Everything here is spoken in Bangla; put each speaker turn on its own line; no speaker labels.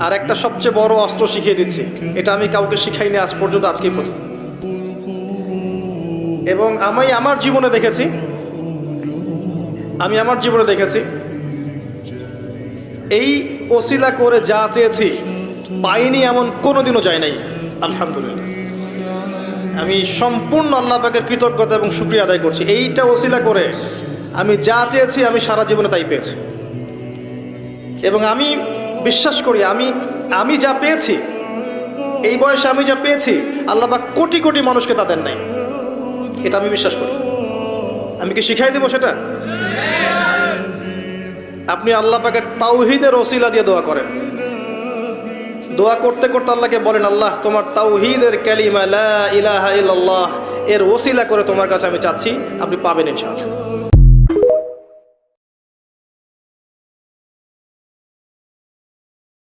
আর একটা সবচেয়ে বড় অস্ত্র শিখিয়ে দিচ্ছি, এটা আমি কাউকে শিখাইনি আজ পর্যন্ত, আজকেই প্রথম। এবং আমি আমার জীবনে দেখেছি এই ওসিলা করে যা চেয়েছি পাইনি এমন কোনোদিনও যায় নাই। আলহামদুলিল্লাহ, আমি সম্পূর্ণ আল্লাহ পাকের কৃতজ্ঞতা এবং শুকরিয়া আদায় করছি। এইটা ওসিলা করে আমি যা চেয়েছি আমি সারা জীবনে তাই পেয়েছি। এবং আমি বিশ্বাস করি আমি যা পেয়েছি, এই বয়সে আমি যা পেয়েছি, আল্লাহ পাক কোটি কোটি মানুষকে তা দেন নাই। এটা আমি বিশ্বাস করি। আমি কি শিখাই দেবো সেটা? আপনি আল্লাহ পাকের তাওহীদের ওসিলা দিয়ে দোয়া করেন। দোয়া করতে করতে আল্লাহকে বলেন, আল্লাহ তোমার তাওহীদের কালিমা লা ইলাহা ইল্লাল্লাহ এর ওসিলা করে তোমার কাছে আমি চাচ্ছি, আপনি পাবেন ইনশাআল্লাহ।